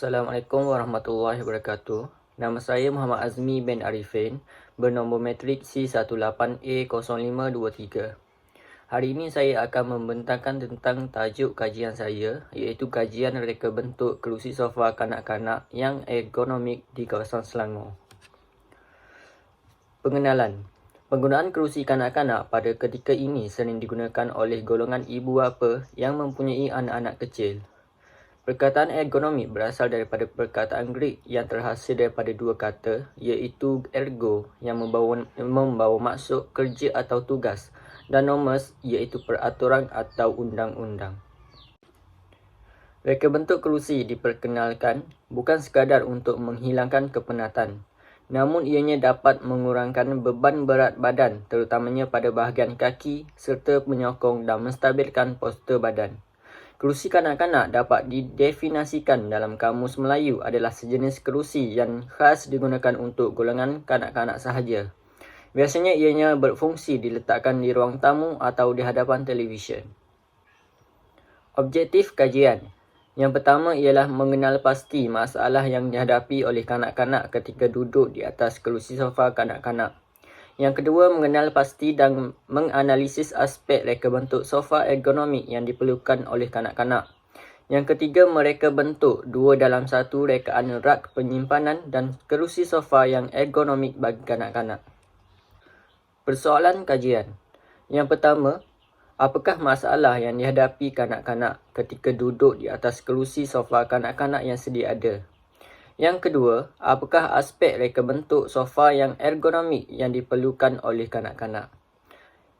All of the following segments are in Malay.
Assalamualaikum warahmatullahi wabarakatuh. Nama saya Muhammad Azmi bin Arifin, bernombor matrik C18A0523. Hari ini saya akan membentangkan tentang tajuk kajian saya, iaitu kajian reka bentuk kerusi sofa kanak-kanak yang ergonomik di kawasan Selangor. Pengenalan. Penggunaan kerusi kanak-kanak pada ketika ini sering digunakan oleh golongan ibu bapa yang mempunyai anak-anak kecil. Perkataan ergonomik berasal daripada perkataan Greek yang terhasil daripada dua kata, iaitu ergo yang membawa maksud kerja atau tugas, dan nomos iaitu peraturan atau undang-undang. Reka bentuk kerusi diperkenalkan bukan sekadar untuk menghilangkan kepenatan, namun ianya dapat mengurangkan beban berat badan terutamanya pada bahagian kaki serta menyokong dan menstabilkan postur badan. Kerusi kanak-kanak dapat didefinisikan dalam Kamus Melayu adalah sejenis kerusi yang khas digunakan untuk golongan kanak-kanak sahaja. Biasanya ianya berfungsi diletakkan di ruang tamu atau di hadapan televisyen. Objektif kajian. Yang pertama ialah mengenal pasti masalah yang dihadapi oleh kanak-kanak ketika duduk di atas kerusi sofa kanak-kanak. Yang kedua, mengenal pasti dan menganalisis aspek reka bentuk sofa ergonomik yang diperlukan oleh kanak-kanak. Yang ketiga, mereka bentuk 2 dalam 1 rekaan rak penyimpanan dan kerusi sofa yang ergonomik bagi kanak-kanak. Persoalan kajian. Yang pertama, apakah masalah yang dihadapi kanak-kanak ketika duduk di atas kerusi sofa kanak-kanak yang sedia ada? Yang kedua, apakah aspek reka bentuk sofa yang ergonomik yang diperlukan oleh kanak-kanak?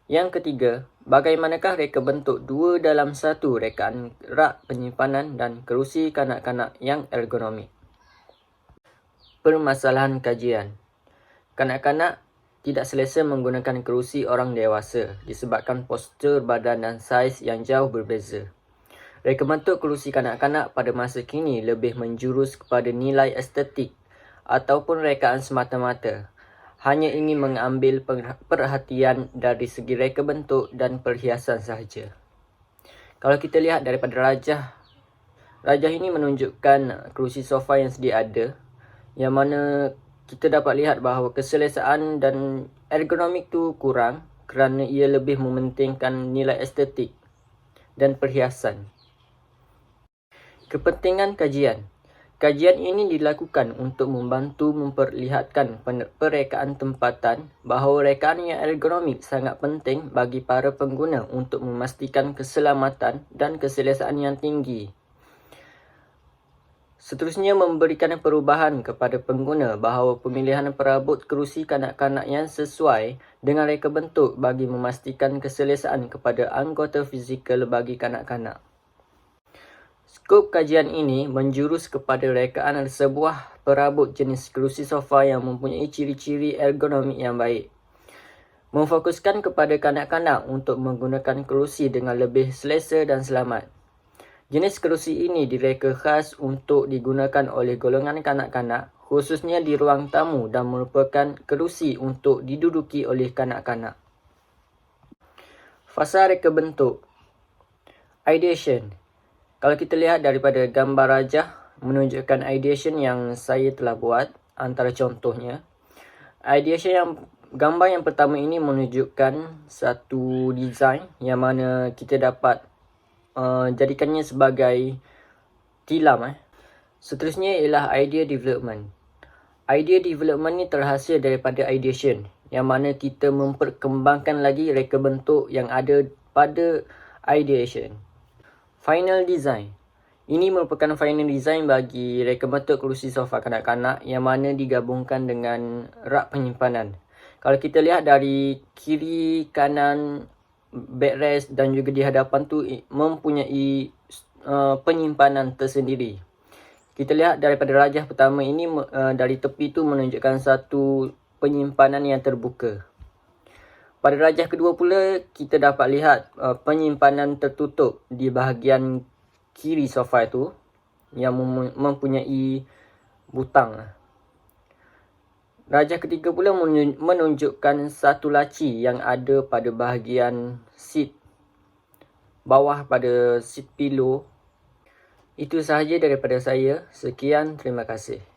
Yang ketiga, bagaimanakah reka bentuk 2 dalam 1 rekaan rak penyimpanan dan kerusi kanak-kanak yang ergonomik? Permasalahan kajian. Kanak-kanak tidak selesa menggunakan kerusi orang dewasa disebabkan postur badan dan saiz yang jauh berbeza. Reka bentuk kerusi kanak-kanak pada masa kini lebih menjurus kepada nilai estetik ataupun rekaan semata-mata. Hanya ingin mengambil perhatian dari segi reka bentuk dan perhiasan sahaja. Kalau kita lihat daripada rajah ini menunjukkan kerusi sofa yang sedia ada, yang mana kita dapat lihat bahawa keselesaan dan ergonomik tu kurang kerana ia lebih mementingkan nilai estetik dan perhiasan. Kepentingan kajian. Kajian ini dilakukan untuk membantu memperlihatkan perekaan tempatan bahawa rekaan yang ergonomik sangat penting bagi para pengguna untuk memastikan keselamatan dan keselesaan yang tinggi. Seterusnya, memberikan perubahan kepada pengguna bahawa pemilihan perabot kerusi kanak-kanak yang sesuai dengan reka bentuk bagi memastikan keselesaan kepada anggota fizikal bagi kanak-kanak. Skop kajian ini menjurus kepada rekaan sebuah perabot jenis kerusi sofa yang mempunyai ciri-ciri ergonomik yang baik. Memfokuskan kepada kanak-kanak untuk menggunakan kerusi dengan lebih selesa dan selamat. Jenis kerusi ini direka khas untuk digunakan oleh golongan kanak-kanak, khususnya di ruang tamu dan merupakan kerusi untuk diduduki oleh kanak-kanak. Fasa reka bentuk. Ideation. Kalau kita lihat daripada gambar rajah menunjukkan ideation yang saya telah buat, antara contohnya. Gambar yang pertama ini menunjukkan satu design yang mana kita dapat jadikannya sebagai tilam. Seterusnya ialah idea development. Idea development ni terhasil daripada ideation, yang mana kita memperkembangkan lagi reka bentuk yang ada pada ideation. Final design. Ini merupakan final design bagi reka bentuk kerusi sofa kanak-kanak yang mana digabungkan dengan rak penyimpanan. Kalau kita lihat dari kiri, kanan, backrest dan juga di hadapan tu mempunyai penyimpanan tersendiri. Kita lihat daripada rajah pertama ini, dari tepi tu menunjukkan satu penyimpanan yang terbuka. Pada rajah kedua pula, kita dapat lihat penyimpanan tertutup di bahagian kiri sofa itu yang mempunyai butang. Rajah ketiga pula menunjukkan satu laci yang ada pada bahagian seat bawah pada seat pillow Itu sahaja daripada saya. Sekian, terima kasih.